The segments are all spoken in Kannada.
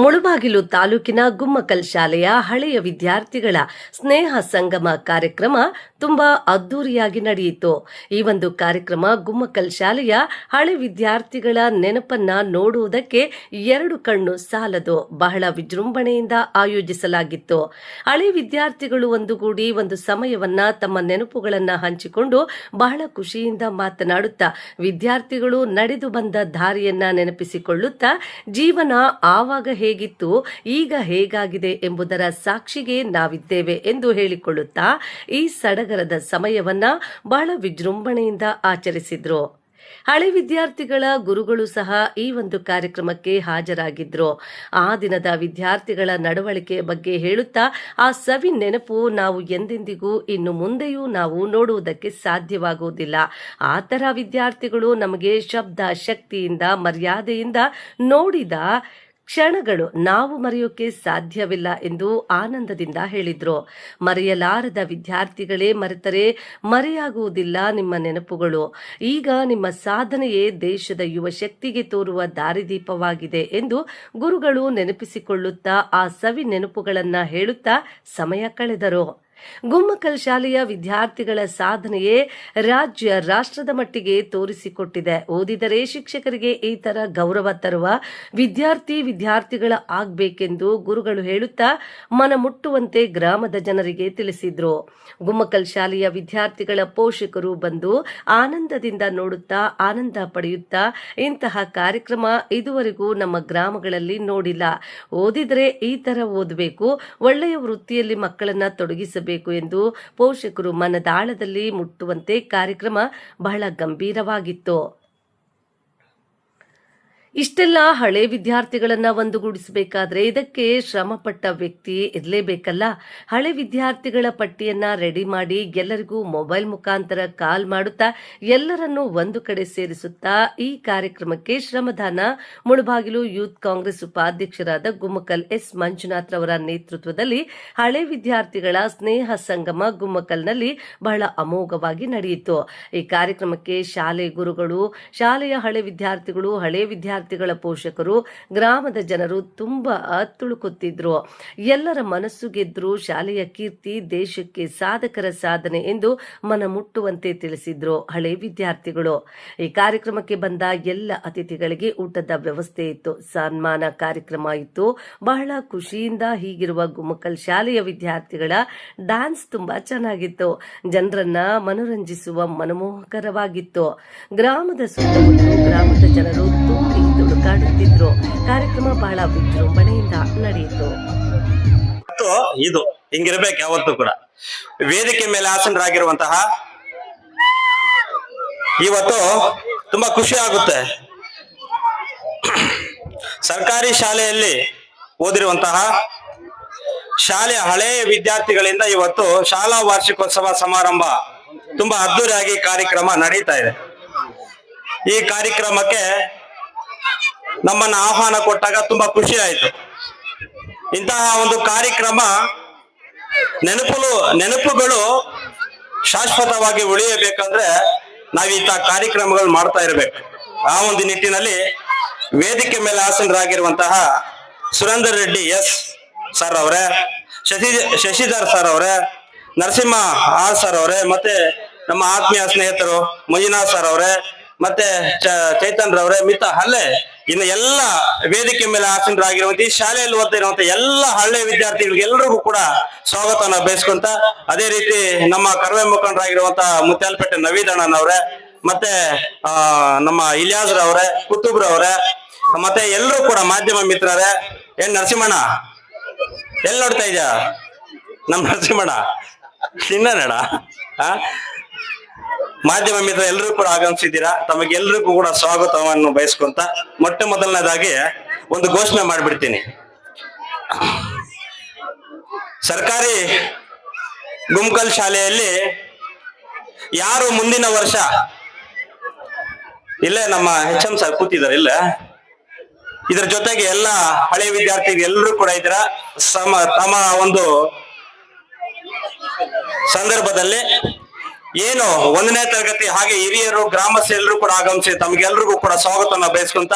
ಮುಳಬಾಗಿಲು ತಾಲೂಕಿನ ಗುಮ್ಮಕಲ್ ಶಾಲೆಯ ಹಳೆಯ ವಿದ್ಯಾರ್ಥಿಗಳ ಸ್ನೇಹ ಸಂಗಮ ಕಾರ್ಯಕ್ರಮ ತುಂಬಾ ಅದ್ದೂರಿಯಾಗಿ ನಡೆಯಿತು. ಈ ಒಂದು ಕಾರ್ಯಕ್ರಮ ಗುಮ್ಮಕಲ್ ಶಾಲೆಯ ಹಳೆ ವಿದ್ಯಾರ್ಥಿಗಳ ನೆನಪನ್ನ ನೋಡುವುದಕ್ಕೆ ಎರಡು ಕಣ್ಣು ಸಾಲದು. ಬಹಳ ವಿಜೃಂಭಣೆಯಿಂದ ಆಯೋಜಿಸಲಾಗಿತ್ತು. ಹಳೆ ವಿದ್ಯಾರ್ಥಿಗಳು ಒಂದುಗೂಡಿ ಒಂದು ಸಮಯವನ್ನ ತಮ್ಮ ನೆನಪುಗಳನ್ನ ಹಂಚಿಕೊಂಡು ಬಹಳ ಖುಷಿಯಿಂದ ಮಾತನಾಡುತ್ತಾ ವಿದ್ಯಾರ್ಥಿಗಳು ನಡೆದು ಬಂದ ದಾರಿಯನ್ನ ನೆನಪಿಸಿಕೊಳ್ಳುತ್ತಾ ಜೀವನ ಆವಾಗ ಹೇಗಿತ್ತು, ಈಗ ಹೇಗಾಗಿದೆ ಎಂಬುದರ ಸಾಕ್ಷಿಗೆ ನಾವಿದ್ದೇವೆ ಎಂದು ಹೇಳಿಕೊಳ್ಳುತ್ತಾ ಈ ಸಡಗರದ ಸಮಯವನ್ನ ಬಹಳ ವಿಜೃಂಭಣೆಯಿಂದ ಆಚರಿಸಿದ್ರು. ಹಳೆ ವಿದ್ಯಾರ್ಥಿಗಳ ಗುರುಗಳು ಸಹ ಈ ಒಂದು ಕಾರ್ಯಕ್ರಮಕ್ಕೆ ಹಾಜರಾಗಿದ್ರು. ಆ ದಿನದ ವಿದ್ಯಾರ್ಥಿಗಳ ನಡವಳಿಕೆ ಬಗ್ಗೆ ಹೇಳುತ್ತಾ ಆ ಸವಿ ನೆನಪು ನಾವು ಎಂದೆಂದಿಗೂ ಇನ್ನು ಮುಂದೆಯೂ ನಾವು ನೋಡುವುದಕ್ಕೆ ಸಾಧ್ಯವಾಗುವುದಿಲ್ಲ. ಆ ಥರ ವಿದ್ಯಾರ್ಥಿಗಳು ನಮಗೆ ಶಬ್ದ ಶಕ್ತಿಯಿಂದ ಮರ್ಯಾದೆಯಿಂದ ನೋಡಿದ ಕ್ಷಣಗಳು ನಾವು ಮರೆಯೋಕೆ ಸಾಧ್ಯವಿಲ್ಲ ಎಂದು ಆನಂದದಿಂದ ಹೇಳಿದ್ರು. ಮರೆಯಲಾರದ ವಿದ್ಯಾರ್ಥಿಗಳೇ ಮರೆತರೆ ಮರೆಯಾಗುವುದಿಲ್ಲ ನಿಮ್ಮ ನೆನಪುಗಳು. ಈಗ ನಿಮ್ಮ ಸಾಧನೆಯೇ ದೇಶದ ಯುವ ಶಕ್ತಿಗೆ ತೋರುವ ದಾರಿದೀಪವಾಗಿದೆ ಎಂದು ಗುರುಗಳು ನೆನಪಿಸಿಕೊಳ್ಳುತ್ತಾ ಆ ಸವಿ ನೆನಪುಗಳನ್ನ ಹೇಳುತ್ತಾ ಸಮಯ ಕಳೆದರು. ಗುಮ್ಮಕಲ್ ಶಾಲೆಯ ವಿದ್ಯಾರ್ಥಿಗಳ ಸಾಧನೆಯೇ ರಾಜ್ಯ ರಾಷ್ಟ್ರದ ಮಟ್ಟಿಗೆ ತೋರಿಸಿಕೊಟ್ಟಿದೆ. ಓದಿದರೆ ಶಿಕ್ಷಕರಿಗೆ ಈ ತರ ಗೌರವ ತರುವ ವಿದ್ಯಾರ್ಥಿಗಳ ಆಗ್ಬೇಕೆಂದು ಗುರುಗಳು ಹೇಳುತ್ತಾ ಮನ ಮುಟ್ಟುವಂತೆ ಗ್ರಾಮದ ಜನರಿಗೆ ತಿಳಿಸಿದ್ರು. ಗುಮ್ಮಕಲ್ ಶಾಲೆಯ ವಿದ್ಯಾರ್ಥಿಗಳ ಪೋಷಕರು ಬಂದು ಆನಂದದಿಂದ ನೋಡುತ್ತಾ ಆನಂದ ಪಡೆಯುತ್ತಾ ಇಂತಹ ಕಾರ್ಯಕ್ರಮ ಇದುವರೆಗೂ ನಮ್ಮ ಗ್ರಾಮಗಳಲ್ಲಿ ನೋಡಿಲ್ಲ. ಓದಿದರೆ ಈ ತರ ಓದಬೇಕು, ಒಳ್ಳೆಯ ವೃತ್ತಿಯಲ್ಲಿ ಮಕ್ಕಳನ್ನ ತೊಡಗಿಸಬೇಕು ಎಂದು ಪೋಷಕರು ಮನದಾಳದಲ್ಲಿ ಮುಟ್ಟುವಂತೆ ಕಾರ್ಯಕ್ರಮ ಬಹಳ ಗಂಭೀರವಾಗಿತ್ತು. ಇಷ್ಟೆಲ್ಲ ಹಳೆ ವಿದ್ಯಾರ್ಥಿಗಳನ್ನ ಒಂದುಗೂಡಿಸಬೇಕಾದ್ರೆ ಇದಕ್ಕೆ ಶ್ರಮಪಟ್ಟ ವ್ಯಕ್ತಿ ಇರಲೇಬೇಕಲ್ಲ. ಹಳೆ ವಿದ್ಯಾರ್ಥಿಗಳ ಪಟ್ಟಿಯನ್ನ ರೆಡಿ ಮಾಡಿ ಎಲ್ಲರಿಗೂ ಮೊಬೈಲ್ ಮುಖಾಂತರ ಕಾಲ್ ಮಾಡುತ್ತಾ ಎಲ್ಲರನ್ನೂ ಒಂದು ಕಡೆ ಸೇರಿಸುತ್ತಾ ಈ ಕಾರ್ಯಕ್ರಮಕ್ಕೆ ಶ್ರಮದಾನ ಮುಳಬಾಗಿಲು ಯೂತ್ ಕಾಂಗ್ರೆಸ್ ಉಪಾಧ್ಯಕ್ಷರಾದ ಗುಮ್ಮಕಲ್ ಎಸ್ ಮಂಜುನಾಥ್ ರವರ ನೇತೃತ್ವದಲ್ಲಿ ಹಳೆ ವಿದ್ಯಾರ್ಥಿಗಳ ಸ್ನೇಹ ಸಂಗಮ ಗುಮ್ಮಕಲ್ನಲ್ಲಿ ಬಹಳ ಅಮೋಘವಾಗಿ ನಡೆಯಿತು. ಈ ಕಾರ್ಯಕ್ರಮಕ್ಕೆ ಶಾಲೆ ಗುರುಗಳು, ಶಾಲೆಯ ಹಳೆ ವಿದ್ಯಾರ್ಥಿಗಳು, ಹಳೆ ವಿದ್ಯಾರ್ಥಿಗಳ ಪೋಷಕರು, ಗ್ರಾಮದ ಜನರು ತುಂಬಾ ತುಳುಕುತ್ತಿದ್ರು. ಎಲ್ಲರ ಮನಸ್ಸು ಗೆದ್ರು. ಶಾಲೆಯ ಕೀರ್ತಿ ದೇಶಕ್ಕೆ ಸಾಧಕರ ಸಾಧನೆ ಎಂದು ಮನ ಮುಟ್ಟುವಂತೆ ತಿಳಿಸಿದ್ರು ಹಳೆ ವಿದ್ಯಾರ್ಥಿಗಳು. ಈ ಕಾರ್ಯಕ್ರಮಕ್ಕೆ ಬಂದ ಎಲ್ಲ ಅತಿಥಿಗಳಿಗೆ ಊಟದ ವ್ಯವಸ್ಥೆ ಇತ್ತು. ಸನ್ಮಾನ ಕಾರ್ಯಕ್ರಮ ಇತ್ತು. ಬಹಳ ಖುಷಿಯಿಂದ ಹೀಗಿರುವ ಗುಮ್ಮಕಲ್ ಶಾಲೆಯ ವಿದ್ಯಾರ್ಥಿಗಳ ಡ್ಯಾನ್ಸ್ ತುಂಬಾ ಚೆನ್ನಾಗಿತ್ತು. ಜನರನ್ನ ಮನೋರಂಜಿಸುವ ಮನಮೋಹಕರವಾಗಿತ್ತು. ಗ್ರಾಮದ ಸುತ್ತಮುತ್ತಲು ಗ್ರಾಮದ ಜನರು ತುಂಬಿ ತುಳುಕಾಡುತ್ತಿದ್ರು. ಕಾರ್ಯಕ್ರಮ ಬಹಳ ವಿಜೃಂಭಣೆಯಿಂದ ನಡೆಯಿತು. ಇದು ಹಿಂಗಿರ್ಬೇಕು ಯಾವತ್ತೂ ಕೂಡ. ವೇದಿಕೆ ಮೇಲೆ ಆಸನರಾಗಿರುವಂತಹ ಇವತ್ತು ತುಂಬಾ ಖುಷಿ ಆಗುತ್ತೆ. ಸರ್ಕಾರಿ ಶಾಲೆಯಲ್ಲಿ ಓದಿರುವಂತಹ ಶಾಲೆಯ ಹಳೆಯ ವಿದ್ಯಾರ್ಥಿಗಳಿಂದ ಇವತ್ತು ಶಾಲಾ ವಾರ್ಷಿಕೋತ್ಸವ ಸಮಾರಂಭ ತುಂಬಾ ಅದ್ದೂರಿಯಾಗಿ ಕಾರ್ಯಕ್ರಮ ನಡೀತಾ ಇದೆ. ಈ ಕಾರ್ಯಕ್ರಮಕ್ಕೆ ನಮ್ಮನ್ನ ಆಹ್ವಾನ ಕೊಟ್ಟಾಗ ತುಂಬಾ ಖುಷಿ ಆಯ್ತು. ಇಂತಹ ಒಂದು ಕಾರ್ಯಕ್ರಮ ನೆನಪುಗಳು ಶಾಶ್ವತವಾಗಿ ಉಳಿಯಬೇಕಂದ್ರೆ ನಾವಿಂತಹ ಕಾರ್ಯಕ್ರಮಗಳು ಮಾಡ್ತಾ ಇರ್ಬೇಕು. ಆ ಒಂದು ನಿಟ್ಟಿನಲ್ಲಿ ವೇದಿಕೆ ಮೇಲೆ ಆಸನರಾಗಿರುವಂತಹ ಸುರೇಂದರ್ ರೆಡ್ಡಿ ಎಸ್ ಸರ್ ಅವರೇ, ಶಶಿಧರ್ ಸರ್ ಅವರೇ, ನರಸಿಂಹ ಆರ್ ಸರ್ ಅವರೇ, ಮತ್ತೆ ನಮ್ಮ ಆತ್ಮೀಯ ಸ್ನೇಹಿತರು ಮಂಜುನಾಥ್ ಸರ್ ಅವರೇ, ಮತ್ತೆ ಚೈತನ್ ರವರೇ, ಮಿತಾ ಹಲ್ಲೆ, ಇನ್ನು ಎಲ್ಲ ವೇದಿಕೆ ಮೇಲೆ ಆಸನರಾಗಿರುವಂತ ಈ ಶಾಲೆಯಲ್ಲಿ ಓದ್ತಾ ಇರುವಂತ ಎಲ್ಲ ಹಳ್ಳಿ ವಿದ್ಯಾರ್ಥಿಗಳಿಗೆ ಎಲ್ಲರಿಗೂ ಕೂಡ ಸ್ವಾಗತವನ್ನ ಬಯಸ್ಕೊಂತ, ಅದೇ ರೀತಿ ನಮ್ಮ ಕರ್ವೆ ಮುಖಂಡರಾಗಿರುವಂತ ಮುತ್ಯಾಲಪೇಟೆ ನವೀದಣ್ಣನವ್ರೆ, ಮತ್ತೆ ನಮ್ಮ ಇಲಿಯಾಸ್ರವ್ರೆ, ಕುತುಬ್ರವ್ರೆ, ಮತ್ತೆ ಎಲ್ಲರೂ ಕೂಡ ಮಾಧ್ಯಮ ಮಿತ್ರರೇ. ಏನ್ ನರಸಿಂಹಣ್ಣ ಎಲ್ಲಿ ನೋಡ್ತಾ ಇದ್ಯಾ? ನಮ್ ನರಸಿಂಹಣ್ಣ ಚಿನ್ನನಡ ಮಾಧ್ಯಮ ಮಿತ್ರ ಎಲ್ಲರೂ ಕೂಡ ಆಗಮಿಸಿದ್ದೀರಾ. ತಮಗೆಲ್ಲರಿಗೂ ಕೂಡ ಸ್ವಾಗತವನ್ನು ಬಯಸ್ಕೊಂತ ಮೊಟ್ಟ ಮೊದಲನೇದಾಗಿ ಒಂದು ಘೋಷಣೆ ಮಾಡ್ಬಿಡ್ತೀನಿ. ಸರ್ಕಾರಿ ಗುಮ್ಮಕಲ್ ಶಾಲೆಯಲ್ಲಿ ಯಾರು ಮುಂದಿನ ವರ್ಷ ಇಲ್ಲೇ ನಮ್ಮ HM ಸರ್ ಕೂತಿದ್ದಾರೆ, ಇಲ್ಲ ಇದ್ರ ಜೊತೆಗೆ ಎಲ್ಲ ಹಳೆ ವಿದ್ಯಾರ್ಥಿಗಳು ಎಲ್ಲರೂ ಕೂಡ ಇದ್ದೀರಾ. ತಮ್ಮ ಒಂದು ಸಂದರ್ಭದಲ್ಲಿ ಏನು 1ನೇ ತರಗತಿ ಹಾಗೆ ಹಿರಿಯರು ಗ್ರಾಮಸ್ಥರು ಕೂಡ ಆಗಮಿಸಿ ತಮ್ಗೆಲ್ರಿಗೂ ಕೂಡ ಸ್ವಾಗತವನ್ನ ಬಯಸ್ಕೊಂತ,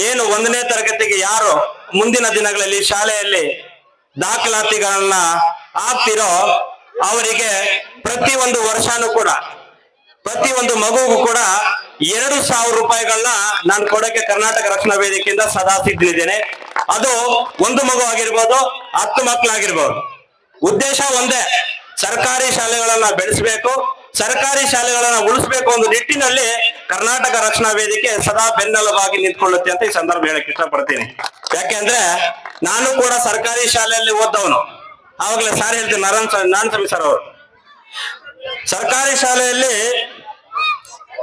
ಏನು 1ನೇ ತರಗತಿಗೆ ಯಾರು ಮುಂದಿನ ದಿನಗಳಲ್ಲಿ ಶಾಲೆಯಲ್ಲಿ ದಾಖಲಾತಿಗಳನ್ನ ಆಗ್ತಿರೋ ಅವರಿಗೆ ಪ್ರತಿಯೊಂದು ವರ್ಷನೂ ಕೂಡ ಪ್ರತಿಯೊಂದು ಮಗುಗೂ ಕೂಡ 2,000 ರೂಪಾಯಿಗಳನ್ನ ನಾನು ಕೊಡಕ್ಕೆ ಕರ್ನಾಟಕ ರಕ್ಷಣಾ ವೇದಿಕೆಯಿಂದ ಸದಾ ಸಿದ್ಧನಿದ್ದೇನೆ. ಅದು ಒಂದು ಮಗು ಆಗಿರ್ಬೋದು, 10 ಮಕ್ಕಳಾಗಿರ್ಬೋದು. ಉದ್ದೇಶ ಒಂದೇ, ಸರ್ಕಾರಿ ಶಾಲೆಗಳನ್ನ ಬೆಳೆಸಬೇಕು, ಸರ್ಕಾರಿ ಶಾಲೆಗಳನ್ನ ಉಳಿಸ್ಬೇಕು ಒಂದು ನಿಟ್ಟಿನಲ್ಲಿ ಕರ್ನಾಟಕ ರಕ್ಷಣಾ ವೇದಿಕೆ ಸದಾ ಬೆನ್ನೆಲುಬಾಗಿ ನಿಂತ್ಕೊಳ್ಳುತ್ತೆ ಅಂತ ಈ ಸಂದರ್ಭ ಹೇಳಕ್ ಇಷ್ಟಪಡ್ತೀನಿ. ಯಾಕೆಂದ್ರೆ ನಾನು ಕೂಡ ಸರ್ಕಾರಿ ಶಾಲೆಯಲ್ಲಿ ಓದ್ದವನು. ಆವಾಗಲೇ ಸಾರ್ ಹೇಳ್ತೀನಿ, ನಾರಾಯಣ ಸ್ವಾಮಿ ಸರ್ ಅವರು ಸರ್ಕಾರಿ ಶಾಲೆಯಲ್ಲಿ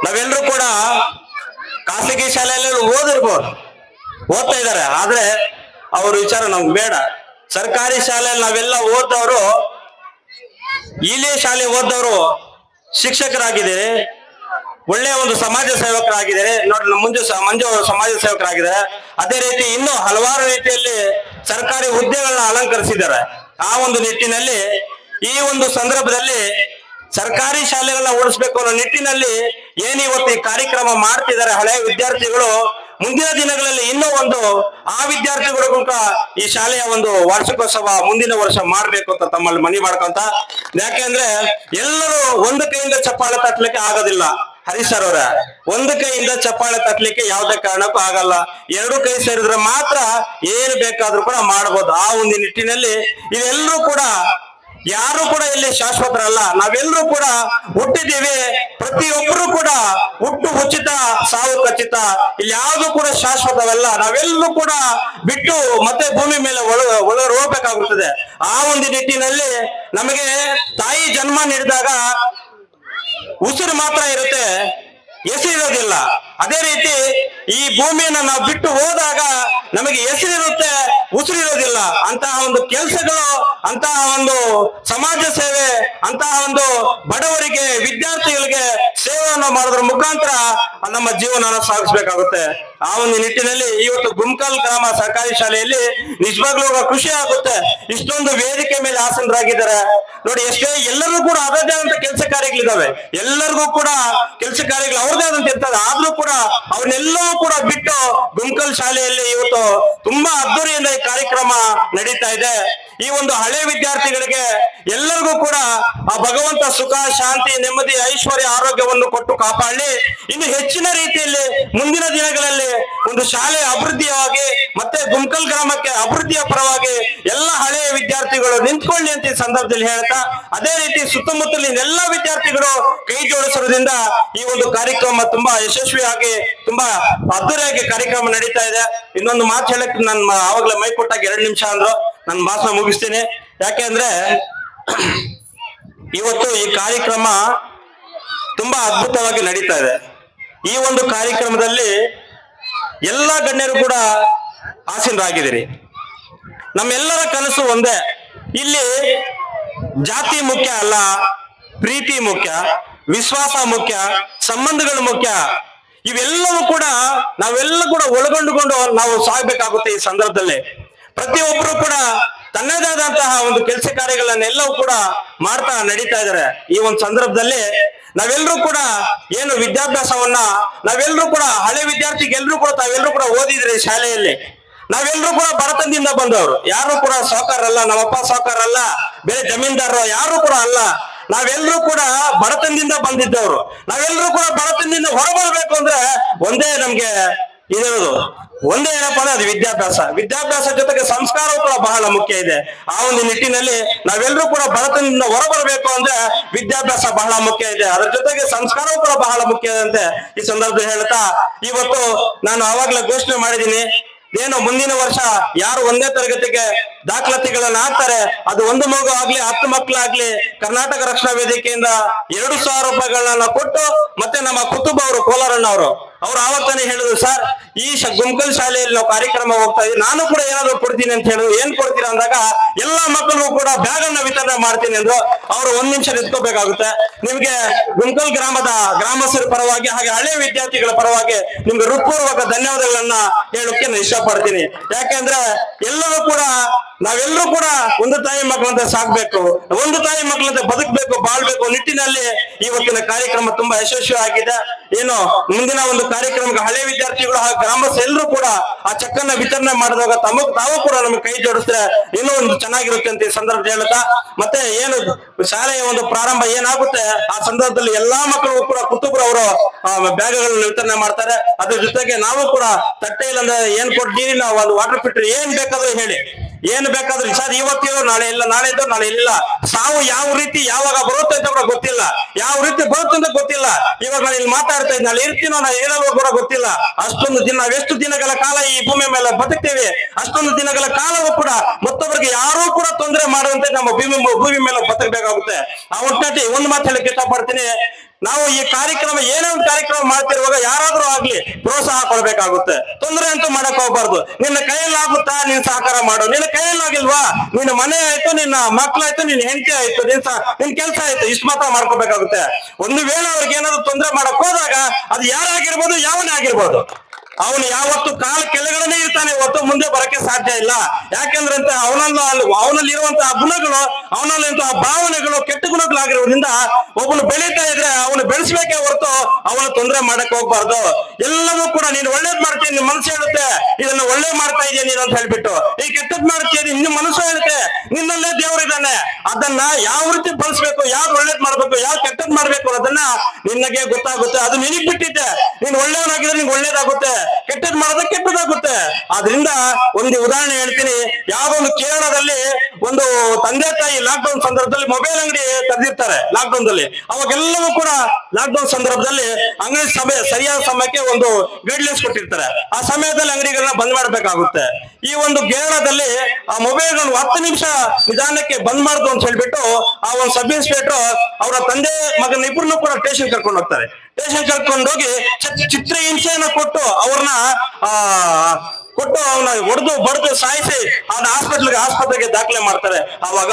ನಾವೆಲ್ಲರೂ ಕೂಡ ಖಾಸಗಿ ಶಾಲೆಯಲ್ಲಿ ಓದಿರ್ಬೋದು, ಓದ್ತಾ ಇದ್ದಾರೆ. ಆದ್ರೆ ಅವ್ರ ವಿಚಾರ ನಮ್ಗೆ ಬೇಡ. ಸರ್ಕಾರಿ ಶಾಲೆಯಲ್ಲಿ ನಾವೆಲ್ಲ ಓದ್ದವರು, ಇಲ್ಲೇ ಶಾಲೆ ಓದ್ದವರು ಶಿಕ್ಷಕರಾಗಿದ್ದಾರೆ, ಒಳ್ಳೆಯ ಒಂದು ಸಮಾಜ ಸೇವಕರಾಗಿದ್ದಾರೆ. ನೋಡಿ, ಮಂಜು ಅವರು ಸಮಾಜ ಸೇವಕರಾಗಿದ್ದಾರೆ. ಅದೇ ರೀತಿ ಇನ್ನೂ ಹಲವಾರು ರೀತಿಯಲ್ಲಿ ಸರ್ಕಾರಿ ಹುದ್ದೆಗಳನ್ನ ಅಲಂಕರಿಸಿದ್ದಾರೆ. ಆ ಒಂದು ನಿಟ್ಟಿನಲ್ಲಿ ಈ ಒಂದು ಸಂದರ್ಭದಲ್ಲಿ ಸರ್ಕಾರಿ ಶಾಲೆಗಳನ್ನ ಉಳಿಸ್ಬೇಕು ಅನ್ನೋ ನಿಟ್ಟಿನಲ್ಲಿ ಇವತ್ತು ಈ ಕಾರ್ಯಕ್ರಮ ಮಾಡ್ತಿದ್ದಾರೆ ಹಳೆಯ ವಿದ್ಯಾರ್ಥಿಗಳು. ಮುಂದಿನ ದಿನಗಳಲ್ಲಿ ಇನ್ನೂ ಒಂದು ಆ ವಿದ್ಯಾರ್ಥಿಗಳಿಗೂ ಈ ಶಾಲೆಯ ಒಂದು ವಾರ್ಷಿಕೋತ್ಸವ ಮುಂದಿನ ವರ್ಷ ಮಾಡ್ಬೇಕು ಅಂತ ತಮ್ಮಲ್ಲಿ ಮನವಿ ಮಾಡ್ಕೊಂತ. ಯಾಕೆಂದ್ರೆ ಎಲ್ಲರೂ ಒಂದು ಕೈಯಿಂದ ಚಪ್ಪಾಳೆ ತಟ್ಟಲಿಕ್ಕೆ ಆಗೋದಿಲ್ಲ. ಹರೀಶ್ ಸರ್ ಅವರ ಒಂದು ಕೈಯಿಂದ ಚಪ್ಪಾಳೆ ತಟ್ಟಲಿಕ್ಕೆ ಯಾವುದೇ ಕಾರಣಕ್ಕೂ ಆಗಲ್ಲ. 2 ಕೈ ಸೇರಿದ್ರೆ ಮಾತ್ರ ಏನು ಬೇಕಾದ್ರೂ ಕೂಡ ಮಾಡಬಹುದು. ಆ ಒಂದು ನಿಟ್ಟಿನಲ್ಲಿ ಇದೆಲ್ಲರೂ ಕೂಡ ಯಾರು ಕೂಡ ಇಲ್ಲಿ ಶಾಶ್ವತರಲ್ಲ. ನಾವೆಲ್ಲರೂ ಕೂಡ ಹುಟ್ಟಿದ್ದೀವಿ, ಪ್ರತಿಯೊಬ್ಬರು ಕೂಡ ಹುಟ್ಟು ಉಚಿತ, ಸಾವು ಖಚಿತ. ಇಲ್ಲಿ ಯಾವುದು ಕೂಡ ಶಾಶ್ವತವಲ್ಲ. ನಾವೆಲ್ಲರೂ ಕೂಡ ಬಿಟ್ಟು ಮತ್ತೆ ಭೂಮಿ ಮೇಲೆ ಹೋಗ್ಬೇಕಾಗುತ್ತದೆ. ಆ ಒಂದು ನಿಟ್ಟಿನಲ್ಲಿ ನಮಗೆ ತಾಯಿ ಜನ್ಮ ನೀಡಿದಾಗ ಉಸಿರು ಮಾತ್ರ ಇರುತ್ತೆ, ಹೆಸರಿರೋದಿಲ್ಲ. ಅದೇ ರೀತಿ ಈ ಭೂಮಿಯನ್ನ ನಾವು ಬಿಟ್ಟು ಹೋದಾಗ ನಮಗೆ ಹೆಸರಿರುತ್ತೆ, ಉಸಿರಿರೋದಿಲ್ಲ. ಅಂತಹ ಒಂದು ಕೆಲಸಗಳು, ಅಂತಹ ಒಂದು ಸಮಾಜ ಸೇವೆ, ಅಂತಹ ಒಂದು ಬಡವರಿಗೆ, ವಿದ್ಯಾರ್ಥಿಗಳಿಗೆ ಸೇವೆಯನ್ನು ಮಾಡೋದ್ರ ಮುಖಾಂತರ ನಮ್ಮ ಜೀವನ ಸಾಗಿಸ್ಬೇಕಾಗುತ್ತೆ. ಆ ಒಂದು ನಿಟ್ಟಿನಲ್ಲಿ ಇವತ್ತು ಗುಮ್ಕಲ್ ಗ್ರಾಮ ಸರ್ಕಾರಿ ಶಾಲೆಯಲ್ಲಿ ನಿಜವಾಗ್ಲೂ ಖುಷಿ ಆಗುತ್ತೆ. ಇಷ್ಟೊಂದು ವೇದಿಕೆ ಮೇಲೆ ಆಸನರಾಗಿದ್ದಾರೆ ನೋಡಿ. ಎಲ್ಲರಿಗೂ ಕೂಡ ಅದರದೇ ಆದಂತ ಕೆಲಸ ಕಾರ್ಯಗಳಿದಾವೆ, ಎಲ್ಲರಿಗೂ ಕೂಡ ಕೆಲಸ ಕಾರ್ಯಗಳು ಅವ್ರದೇ ಆದಂತ ಇರ್ತದೆ. ಆದ್ರೂ ಕೂಡ ಅವ್ರನ್ನೆಲ್ಲವೂ ಕೂಡ ಬಿಟ್ಟು ಗುಮ್ಕಲ್ ಶಾಲೆಯಲ್ಲಿ ಇವತ್ತು ತುಂಬಾ ಅದ್ದೂರಿಯಿಂದ ಈ ಕಾರ್ಯಕ್ರಮ ನಡೀತಾ ಇದೆ. ಈ ಒಂದು ಹಳೆ ವಿದ್ಯಾರ್ಥಿಗಳಿಗೆ ಎಲ್ಲರಿಗೂ ಕೂಡ ಆ ಭಗವಂತ ಸುಖ, ಶಾಂತಿ, ನೆಮ್ಮದಿ, ಐಶ್ವರ್ಯ, ಆರೋಗ್ಯವನ್ನು ಕೊಟ್ಟು ಕಾಪಾಡಲಿ. ಇನ್ನು ಹೆಚ್ಚಿನ ರೀತಿಯಲ್ಲಿ ಮುಂದಿನ ದಿನಗಳಲ್ಲಿ ಒಂದು ಶಾಲೆ ಅಭಿವೃದ್ಧಿಯಾಗಿ ಮತ್ತೆ ಗುಮ್ಕಲ್ ಗ್ರಾಮಕ್ಕೆ ಅಭಿವೃದ್ಧಿಯ ಪರವಾಗಿ ಎಲ್ಲ ಹಳೆಯ ವಿದ್ಯಾರ್ಥಿಗಳು ನಿಂತ್ಕೊಳ್ಳಿ ಅಂತ ಈ ಸಂದರ್ಭದಲ್ಲಿ ಹೇಳ್ತಾ, ಅದೇ ರೀತಿ ಸುತ್ತಮುತ್ತಲಿನ ಎಲ್ಲ ವಿದ್ಯಾರ್ಥಿಗಳು ಕೈ ಜೋಡಿಸೋದ್ರಿಂದ ಈ ಒಂದು ಕಾರ್ಯಕ್ರಮ ತುಂಬಾ ಯಶಸ್ವಿಯಾಗಿ ತುಂಬಾ ಅದ್ದೂರಿಯಾಗಿ ಕಾರ್ಯಕ್ರಮ ನಡೀತಾ ಇದೆ. ಇನ್ನೊಂದು ಮಾತು ಹೇಳಕ್ ನಾನು ಆವಾಗಲೇ ಮೈ ಕೊಟ್ಟಾಗ 2 ನಿಮಿಷ ಅಂದ್ರು, ನನ್ನ ಭಾಷಣ ಮುಗಿಸ್ತೀನಿ. ಯಾಕೆಂದ್ರೆ ಇವತ್ತು ಈ ಕಾರ್ಯಕ್ರಮ ತುಂಬಾ ಅದ್ಭುತವಾಗಿ ನಡೀತಾ ಇದೆ. ಈ ಒಂದು ಕಾರ್ಯಕ್ರಮದಲ್ಲಿ ಎಲ್ಲ ಗಣ್ಯರು ಕೂಡ ಆಸೀನರಾಗಿದ್ದೀರಿ. ನಮ್ಮೆಲ್ಲರ ಕನಸು ಒಂದೇ, ಇಲ್ಲಿ ಜಾತಿ ಮುಖ್ಯ ಅಲ್ಲ, ಪ್ರೀತಿ ಮುಖ್ಯ, ವಿಶ್ವಾಸ ಮುಖ್ಯ, ಸಂಬಂಧಗಳು ಮುಖ್ಯ. ಇವೆಲ್ಲವೂ ಕೂಡ ನಾವೆಲ್ಲ ಕೂಡ ಒಳಗೊಂಡುಕೊಂಡು ನಾವು ಸಾಗಬೇಕಾಗುತ್ತೆ. ಈ ಸಂದರ್ಭದಲ್ಲಿ ಪ್ರತಿಯೊಬ್ಬರು ಕೂಡ ತನ್ನದೇ ಆದಂತಹ ಒಂದು ಕೆಲಸ ಕಾರ್ಯಗಳನ್ನೆಲ್ಲವೂ ಕೂಡ ಮಾಡ್ತಾ ನಡೀತಾ ಇದ್ದಾರೆ. ಈ ಒಂದು ಸಂದರ್ಭದಲ್ಲಿ ನಾವೆಲ್ಲರೂ ಕೂಡ ಏನು ವಿದ್ಯಾಭ್ಯಾಸವನ್ನ ನಾವೆಲ್ಲರೂ ಕೂಡ ಹಳೆ ವಿದ್ಯಾರ್ಥಿಗೆಲ್ಲರೂ ಕೂಡ ತಾವೆಲ್ಲರೂ ಕೂಡ ಓದಿದ್ರಿ ಶಾಲೆಯಲ್ಲಿ. ನಾವೆಲ್ಲರೂ ಕೂಡ ಬಡತನದಿಂದ ಬಂದವರು, ಯಾರು ಕೂಡ ಸಾಹುಕಾರಲ್ಲ, ನಮ್ಮಪ್ಪ ಸಾಹುಕಾರಲ್ಲ, ಬೇರೆ ಜಮೀನ್ದಾರರು ಯಾರು ಕೂಡ ಅಲ್ಲ. ನಾವೆಲ್ಲರೂ ಕೂಡ ಬಡತನದಿಂದ ಬಂದಿದ್ದವರು. ನಾವೆಲ್ಲರೂ ಕೂಡ ಬಡತನದಿಂದ ಹೊರಬರಬೇಕು ಅಂದ್ರೆ ಒಂದೇ ನಮ್ಗೆ ಇದಿರೋದು, ಒಂದೇ ಏನಪ್ಪಾ ಅಂದ್ರೆ ಅದು ವಿದ್ಯಾಭ್ಯಾಸ. ವಿದ್ಯಾಭ್ಯಾಸ ಜೊತೆಗೆ ಸಂಸ್ಕಾರವೂ ಕೂಡ ಬಹಳ ಮುಖ್ಯ ಇದೆ. ಆ ಒಂದು ನಿಟ್ಟಿನಲ್ಲಿ ನಾವೆಲ್ಲರೂ ಕೂಡ ಬಡತನದಿಂದ ಹೊರಬರಬೇಕು ಅಂದ್ರೆ ವಿದ್ಯಾಭ್ಯಾಸ ಬಹಳ ಮುಖ್ಯ ಇದೆ, ಅದರ ಜೊತೆಗೆ ಸಂಸ್ಕಾರವೂ ಕೂಡ ಬಹಳ ಮುಖ್ಯ ಇದೆ ಅಂತ ಈ ಸಂದರ್ಭದಲ್ಲಿ ಹೇಳ್ತಾ, ಇವತ್ತು ನಾನು ಆವಾಗಲೇ ಘೋಷಣೆ ಮಾಡಿದ್ದೀನಿ, ಏನು ಮುಂದಿನ ವರ್ಷ ಯಾರು 1ನೇ ತರಗತಿಗೆ ದಾಖಲಾತಿಗಳನ್ನ ಹಾಕ್ತಾರೆ, ಅದು 1 ಮಗು ಆಗ್ಲಿ 10 ಮಕ್ಕಳಾಗ್ಲಿ ಕರ್ನಾಟಕ ರಕ್ಷಣಾ ವೇದಿಕೆಯಿಂದ 2,000 ರೂಪಾಯಿಗಳನ್ನ ಕೊಟ್ಟು, ಮತ್ತೆ ನಮ್ಮ ಕುತುಬ ಅವರು ಕೋಲಾರಣ್ಣವರು ಅವ್ರು ಆವತ್ತಾನೆ ಹೇಳಿದ್ರು, ಸರ್ ಈ ಗುಮ್ಕಲ್ ಶಾಲೆಯಲ್ಲಿ ನಾವು ಕಾರ್ಯಕ್ರಮ ಹೋಗ್ತಾ ಇದ್ದೀವಿ, ನಾನು ಕೂಡ ಏನಾದ್ರು ಕೊಡ್ತೀನಿ ಅಂತ ಹೇಳಿದ್ರು. ಏನ್ ಕೊಡ್ತೀರಾ ಅಂದಾಗ ಎಲ್ಲಾ ಮಕ್ಕಳಿಗೂ ಕೂಡ ಬ್ಯಾಗ್ ಅನ್ನ ವಿತರಣೆ ಮಾಡ್ತೀನಿ ಅಂದ್ರು. ಅವ್ರು 1 ನಿಮಿಷ ನಿಂತ್ಕೋಬೇಕಾಗುತ್ತೆ. ನಿಮ್ಗೆ ಗುಮ್ಕಲ್ ಗ್ರಾಮದ ಗ್ರಾಮಸ್ಥರ ಪರವಾಗಿ ಹಾಗೆ ಹಳೆ ವಿದ್ಯಾರ್ಥಿಗಳ ಪರವಾಗಿ ನಿಮ್ಗೆ ಹೃತ್ಪೂರ್ವಕ ಧನ್ಯವಾದಗಳನ್ನ ಹೇಳೋಕೆ ನಾನು ಇಷ್ಟಪಡ್ತೀನಿ. ಯಾಕೆಂದ್ರೆ ಎಲ್ಲರೂ ಕೂಡ ನಾವೆಲ್ಲರೂ ಕೂಡ ಒಂದು ತಾಯಿ ಮಕ್ಕಳಂತೆ ಸಾಕ್ಬೇಕು, ಒಂದು ತಾಯಿ ಮಕ್ಕಳಂತೆ ಬದುಕಬೇಕು, ಬಾಳ್ಬೇಕು ನಿಟ್ಟಿನಲ್ಲಿ ಇವತ್ತಿನ ಕಾರ್ಯಕ್ರಮ ತುಂಬಾ ಯಶಸ್ವಿ ಆಗಿದೆ. ಏನು ಮುಂದಿನ ಒಂದು ಕಾರ್ಯಕ್ರಮಕ್ಕೆ ಹಳೆ ವಿದ್ಯಾರ್ಥಿಗಳು ಹಾಗೂ ಗ್ರಾಮಸ್ಥರು ಎಲ್ಲರೂ ಕೂಡ ಆ ಚೆಕ್ ಅನ್ನ ವಿತರಣೆ ಮಾಡಿದಾಗ ತಾವು ಕೂಡ ನಮಗೆ ಕೈ ಜೋಡಿಸಿದ್ರೆ ಇನ್ನೂ ಒಂದು ಚೆನ್ನಾಗಿರುತ್ತೆ ಅಂತ ಈ ಸಂದರ್ಭ ಹೇಳ್ತಾ, ಮತ್ತೆ ಏನು ಶಾಲೆಯ ಒಂದು ಪ್ರಾರಂಭ ಏನಾಗುತ್ತೆ ಆ ಸಂದರ್ಭದಲ್ಲಿ ಎಲ್ಲಾ ಮಕ್ಕಳಿಗೂ ಕೂಡ ಕುಟುಂಬರು ಅವರು ಬ್ಯಾಗ್ಗಳನ್ನು ವಿತರಣೆ ಮಾಡ್ತಾರೆ. ಅದ್ರ ಜೊತೆಗೆ ನಾವು ಕೂಡ ತಟ್ಟೆ ಇಲ್ಲಂದ್ರೆ ಏನ್ ಕೊಡ್ತೀವಿ ನಾವು ಒಂದು ವಾಟರ್ ಫಿಲ್ಟರ್ ಏನ್ ಬೇಕಾದ್ರೂ ಹೇಳಿ, ಏನ್ ಬೇಕಾದ್ರೂ ಸರ್ ಇವತ್ತಿರೋ ನಾಳೆ ಇಲ್ಲ, ನಾಳೆ ಇದ್ದು ನಾಳೆ ಇಲ್ಲ, ಸಾವು ಯಾವ ರೀತಿ ಯಾವಾಗ ಬರುತ್ತೆ ಅಂತ ಕೂಡ ಗೊತ್ತಿಲ್ಲ, ಯಾವ ರೀತಿ ಬರುತ್ತೆ ಅಂತ ಗೊತ್ತಿಲ್ಲ. ಇವಾಗ ನಾನು ಇಲ್ಲಿ ಮಾತಾಡ್ತಾ ಇದ್ದೀನಿ, ನಾಳೆ ಇರ್ತೀನೋ ನಾ ಹೇಳಲು ಕೂಡ ಗೊತ್ತಿಲ್ಲ. ಅಷ್ಟೊಂದು ದಿನ ನಾವೆಷ್ಟು ದಿನಗಳ ಕಾಲ ಈ ಭೂಮಿ ಮೇಲೆ ಬದುಕ್ತೇವೆ, ಅಷ್ಟೊಂದು ದಿನಗಳ ಕಾಲವೂ ಕೂಡ ಮತ್ತೊಬ್ಬರಿಗೆ ಯಾರೂ ಕೂಡ ತೊಂದರೆ ಮಾಡುವಂತೆ ನಮ್ಮ ಭೂಮಿ ಮೇಲೆ ಬದುಕಬೇಕಾಗುತ್ತೆ. ಆ ಒಟ್ಟಿನಲ್ಲಿ ಒಂದು ಮಾತು ಹೇಳಕ್ಕೆ ಇಷ್ಟಪಡ್ತೀನಿ, ನಾವು ಈ ಕಾರ್ಯಕ್ರಮ ಏನೇ ಒಂದು ಕಾರ್ಯಕ್ರಮ ಮಾಡ್ತಿರುವಾಗ ಯಾರಾದ್ರೂ ಆಗ್ಲಿ ಪ್ರೋತ್ಸಾಹ ಕೊಡ್ಬೇಕಾಗುತ್ತೆ. ತೊಂದರೆ ಅಂತೂ ಮಾಡಕ್ ಹೋಗ್ಬಾರ್ದು. ನಿನ್ನ ಕೈಯಲ್ಲಿ ಆಗುತ್ತಾ ನೀನ್ ಸಹಕಾರ ಮಾಡು, ನಿನ್ನ ಕೈಯಲ್ಲಿ ಆಗಿಲ್ವಾ ನಿನ್ನ ಮನೆ ಆಯ್ತು, ನಿನ್ನ ಮಕ್ಕಳಾಯ್ತು, ನಿನ್ನ ಹೆಂಡತಿ ಆಯ್ತು, ನಿನ್ ಕೆಲಸ ಆಯ್ತು, ಇಷ್ಟು ಮಾತ್ರ ಮಾಡ್ಕೋಬೇಕಾಗುತ್ತೆ. ಒಂದು ವೇಳೆ ಅವ್ರಿಗೆ ಏನಾದ್ರು ತೊಂದರೆ ಮಾಡಕ್ ಹೋದಾಗ ಅದು ಯಾರಾಗಿರ್ಬೋದು, ಯಾವನೇ ಆಗಿರ್ಬೋದು, ಅವನು ಯಾವತ್ತು ಕಾಲ ಕೆಳಗಡೆ ಇರ್ತಾನೆ, ಹೊತ್ತು ಮುಂದೆ ಬರಕ್ಕೆ ಸಾಧ್ಯ ಇಲ್ಲ. ಯಾಕೆಂದ್ರೆ ಅವನಲ್ಲಿ ಇರುವಂತಹ ಗುಣಗಳು, ಅವನಲ್ಲಿರುವಂತಹ ಭಾವನೆಗಳು ಕೆಟ್ಟ ಗುಣಗಳಾಗಿರೋದ್ರಿಂದ ಒಬ್ಬನು ಬೆಳೀತಾ ಇದ್ರೆ ಅವನು ಬೆಳೆಸ್ಬೇಕೇ ಹೊರತು ಅವನು ತೊಂದರೆ ಮಾಡಕ್ ಹೋಗ್ಬಾರ್ದು. ಎಲ್ಲವೂ ಕೂಡ ನೀನು ಒಳ್ಳೇದ್ ಮಾಡ್ತೀನಿ, ನಿನ್ ಮನಸ್ಸು ಹೇಳುತ್ತೆ ಇದನ್ನ ಒಳ್ಳೆ ಮಾಡ್ತಾ ಇದೆಯಾ ನೀನು ಅಂತ ಹೇಳ್ಬಿಟ್ಟು, ಈ ಕೆಟ್ಟದ್ ಮಾಡ್ತೀಯ ನಿನ್ನ ಮನಸ್ಸು ಹೇಳುತ್ತೆ ನಿನ್ನಲ್ಲೇ ದೇವರಿದ್ದಾನೆ. ಅದನ್ನ ಯಾವ ರೀತಿ ಬಳಸ್ಬೇಕು, ಯಾವ್ದು ಒಳ್ಳೇದ್ ಮಾಡ್ಬೇಕು, ಯಾವ್ದು ಕೆಟ್ಟದ್ ಮಾಡ್ಬೇಕು ಅದನ್ನ ನಿನಗೆ ಗೊತ್ತಾಗುತ್ತೆ. ಅದು ನಿನಗ್ ಬಿಟ್ಟಿದ್ದೆ. ನೀನ್ ಒಳ್ಳೆಯವನಾಗಿದ್ರೆ ನಿನ್ಗೆ ಒಳ್ಳೇದಾಗುತ್ತೆ, ಕೆಟ್ಟದ್ ಮಾಡೋದು ಕೆಟ್ಟದಾಗುತ್ತೆ. ಆದ್ರಿಂದ ಒಂದು ಉದಾಹರಣೆ ಹೇಳ್ತೀನಿ. ಯಾವ್ದೋ ಒಂದು ಕೇರಳದಲ್ಲಿ ಒಂದು ತಂದೆ ತಾಯಿ ಲಾಕ್ಡೌನ್ ಸಂದರ್ಭದಲ್ಲಿ ಮೊಬೈಲ್ ಅಂಗಡಿ ತೆರೆದಿರ್ತಾರೆ. ಲಾಕ್ಡೌನ್ ದಲ್ಲಿ ಅವಾಗೆಲ್ಲವೂ ಕೂಡ ಲಾಕ್ಡೌನ್ ಸಂದರ್ಭದಲ್ಲಿ ಅಂಗಡಿ ಸರಿಯಾದ ಸಮಯಕ್ಕೆ ಒಂದು ಗೈಡ್ಲೈನ್ಸ್ ಕೊಟ್ಟಿರ್ತಾರೆ. ಆ ಸಮಯದಲ್ಲಿ ಅಂಗಡಿಗಳನ್ನ ಬಂದ್ ಮಾಡ್ಬೇಕಾಗುತ್ತೆ. ಈ ಒಂದು ಕೇರಳದಲ್ಲಿ ಆ ಮೊಬೈಲ್ 10 ನಿಮಿಷ ನಿಧಾನಕ್ಕೆ ಬಂದ್ ಮಾಡ್ದು ಅಂತ ಹೇಳ್ಬಿಟ್ಟು ಆ ಒಂದು ಸಬ್ ಇನ್ಸ್ಪೆಕ್ಟರ್ ಅವರ ತಂದೆ ಮಗನ ಇಬ್ಬರನ್ನು ಕೂಡ ಸ್ಟೇಷನ್ ಕರ್ಕೊಂಡು ಹೋಗ್ತಾರೆ. ಸ್ಟೇಷನ್ ಕರ್ಕೊಂಡು ಹೋಗಿ ಚಿತ್ರ ಹಿಂಸೆಯನ್ನ ಕೊಟ್ಟು ಅವರನ್ನ ಅವನ ಹೊಡೆದು ಬಡ್ದು ಸಾಯಿಸಿ ಆಸ್ಪತ್ರೆಗೆ ದಾಖಲೆ ಮಾಡ್ತಾರೆ. ಆವಾಗ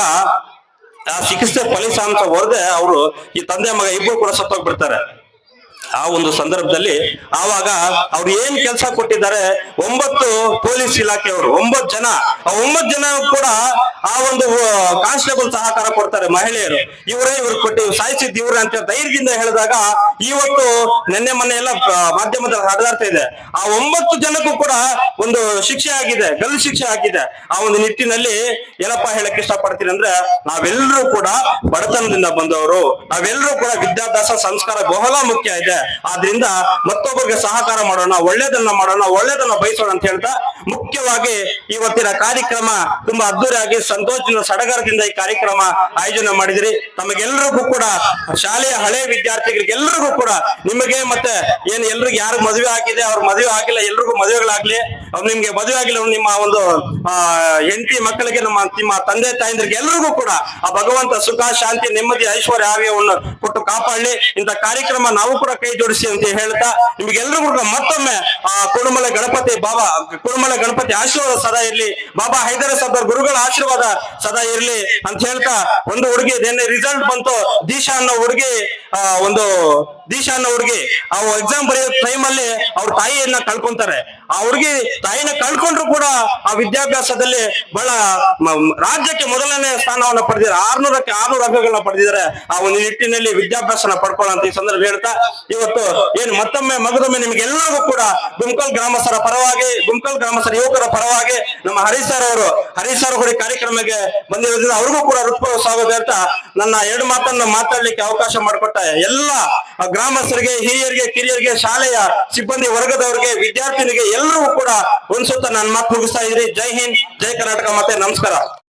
ಆ ಚಿಕಿತ್ಸೆ ಫಲಿತಾಂಶ ಹೊರದೆ ಅವರು ಈ ತಂದೆ ಮಗ ಇಬ್ಬರು ಕೂಡ ಸತ್ತೋಗ್ಬಿಡ್ತಾರೆ. ಆ ಒಂದು ಸಂದರ್ಭದಲ್ಲಿ ಆವಾಗ ಅವ್ರು ಏನ್ ಕೆಲಸ ಕೊಟ್ಟಿದ್ದಾರೆ, 9 ಪೊಲೀಸ್ ಇಲಾಖೆಯವರು 9 ಜನ, ಆ 9 ಜನ ಕೂಡ ಆ ಒಂದು ಕಾನ್ಸ್ಟೇಬಲ್ ಸಹಕಾರ ಕೊಡ್ತಾರೆ. ಮಹಿಳೆಯರು ಇವ್ರು ಕೊಟ್ಟು ಸಾಯಿಸಿದ್ ಇವ್ರ ಅಂತ ಧೈರ್ಯದಿಂದ ಹೇಳಿದಾಗ ಇವತ್ತು ಮೊನ್ನೆ ಎಲ್ಲ ಮಾಧ್ಯಮದಲ್ಲಿ ಹರಿದಾಡ್ತಾ ಇದೆ. ಆ 9 ಜನಕ್ಕೂ ಕೂಡ ಒಂದು ಶಿಕ್ಷೆ ಆಗಿದೆ, ಗಲ್ಲು ಶಿಕ್ಷೆ ಆಗಿದೆ. ಆ ಒಂದು ನಿಟ್ಟಿನಲ್ಲಿ ಏನಪ್ಪಾ ಹೇಳಕ್ ಇಷ್ಟಪಡ್ತೀನಿ ಅಂದ್ರೆ, ನಾವೆಲ್ಲರೂ ಕೂಡ ಬಡತನದಿಂದ ಬಂದವರು, ನಾವೆಲ್ಲರೂ ಕೂಡ ವಿದ್ಯಾಭ್ಯಾಸ ಸಂಸ್ಕಾರ ಬಹಳ ಮುಖ್ಯ ಇದೆ. ಆದ್ರಿಂದ ಮತ್ತೊಬ್ಬರಿಗೆ ಸಹಕಾರ ಮಾಡೋಣ, ಒಳ್ಳೇದನ್ನ ಬಯಸೋಣ ಅಂತ ಹೇಳ್ತಾ, ಮುಖ್ಯವಾಗಿ ಇವತ್ತಿನ ಕಾರ್ಯಕ್ರಮ ತುಂಬಾ ಅದ್ದೂರಿಯಾಗಿ ಸಂತೋಷದಿಂದ ಸಡಗರದಿಂದ ಈ ಕಾರ್ಯಕ್ರಮ ಆಯೋಜನೆ ಮಾಡಿದಿರಿ. ತಮಗೆಲ್ಲರಿಗೂ ಕೂಡ ಶಾಲೆಯ ಹಳೆ ವಿದ್ಯಾರ್ಥಿಗಳಿಗೆ ಎಲ್ಲರಿಗೂ ಕೂಡ, ನಿಮಗೆ ಮತ್ತೆ ಏನ್ ಎಲ್ರಿಗೂ ಯಾರು ಮದುವೆ ಆಗಿದೆ, ಅವ್ರ ಮದುವೆ ಆಗಿಲ್ಲ, ಎಲ್ರಿಗೂ ಮದುವೆಗಳಾಗ್ಲಿ, ನಿಮ್ಗೆ ಮದುವೆ ಆಗಿಲ್ಲ, ನಿಮ್ಮ ಒಂದು ಹೆಂಡತಿ ಮಕ್ಕಳಿಗೆ, ನಿಮ್ಮ ತಂದೆ ತಾಯಂದ್ರಿಗೆ ಎಲ್ಲರಿಗೂ ಕೂಡ ಆ ಭಗವಂತ ಸುಖ ಶಾಂತಿ ನೆಮ್ಮದಿ ಐಶ್ವರ್ಯ ಆರೋಗ್ಯವನ್ನು ಕೊಟ್ಟು ಕಾಪಾಡಲಿ. ಇಂಥ ಕಾರ್ಯಕ್ರಮ ನಾವು ಕೂಡ ಕೈ ಜೋಡಿಸಿ ಅಂತ ಹೇಳ್ತಾ, ನಿಮ್ಗೆಲ್ರಿಗೂ ಕೂಡ ಮತ್ತೊಮ್ಮೆ ಕುಡುಮಲೆ ಗಣಪತಿ ಆಶೀರ್ವಾದ ಸದಾ ಇರ್ಲಿ, ಬಾಬಾ ಹೈದರ ಸರ್ದಾರ್ ಗುರುಗಳ ಆಶೀರ್ವಾದ ಸದಾ ಇರ್ಲಿ ಅಂತ ಹೇಳ್ತಾ, ಒಂದು ಹುಡುಗಿ ರಿಸಲ್ಟ್ ಬಂತು, ದೀಶಾ ಅನ್ನೋ ಹುಡುಗಿ ಆ ಎಕ್ಸಾಮ್ ಬರೆಯೋ ಟೈಮ್ ಅಲ್ಲಿ ಅವ್ರ ತಾಯಿಯನ್ನ ಕಳ್ಕೊಂತಾರೆ. ಆ ಹುಡುಗಿ ತಾಯಿನ ಕಳ್ಕೊಂಡ್ರು ಕೂಡ ಆ ವಿದ್ಯಾಭ್ಯಾಸದಲ್ಲಿ ಬಹಳ ರಾಜ್ಯಕ್ಕೆ ಮೊದಲನೇ ಸ್ಥಾನವನ್ನ ಪಡೆದಿದ್ದಾರೆ. 600ಕ್ಕೆ 600 ಅಂಕಗಳನ್ನ ಪಡೆದಿದ್ದಾರೆ. ಆ ಒಂದು ನಿಟ್ಟಿನಲ್ಲಿ ವಿದ್ಯಾಭ್ಯಾಸನ ಪಡ್ಕೊಳ್ಳೋಂತ ಈ ಸಂದರ್ಭ ಹೇಳ್ತಾ, ಇವತ್ತು ಏನು ಮಗದೊಮ್ಮೆ ನಿಮ್ಗೆಲ್ಲರಿಗೂ ಕೂಡ ಗುಮ್ಕಲ್ ಗ್ರಾಮಸ್ಥರ ಪರವಾಗಿ, ಗುಮ್ಕಲ್ ಗ್ರಾಮಸ್ಥರ ಯುವಕರ ಪರವಾಗಿ ನಮ್ಮ ಹರೀಶ್ ಸರ್ ಕೂಡ ಕಾರ್ಯಕ್ರಮಕ್ಕೆ ಬಂದಿರೋದ್ರಿಂದ ಅವ್ರಿಗೂ ಕೂಡ ಹೃತ್ಪೂರ್ವಕ ಸ್ವಾಗತ ಹೇಳ್ತಾ, ನನ್ನ 2 ಮಾತನ್ನ ಮಾತಾಡ್ಲಿಕ್ಕೆ ಅವಕಾಶ ಮಾಡಿಕೊಟ್ಟ ಎಲ್ಲ ಗ್ರಾಮಸ್ಥರಿಗೆ, ಹಿರಿಯರಿಗೆ, ಕಿರಿಯರಿಗೆ, ಶಾಲೆಯ ಸಿಬ್ಬಂದಿ ವರ್ಗದವರಿಗೆ, ವಿದ್ಯಾರ್ಥಿನಿಗೆ ಎಲ್ಲರಿಗೂ ಕೂಡ ಒಂದ್ಸುತ್ತ ನನ್ನ ಮಾತು ಮುಗಿಸ್ತಾ ಇದ್ರಿ. ಜೈ ಹಿಂದ್, ಜೈ ಕರ್ನಾಟಕ, ಮತ್ತೆ ನಮಸ್ಕಾರ.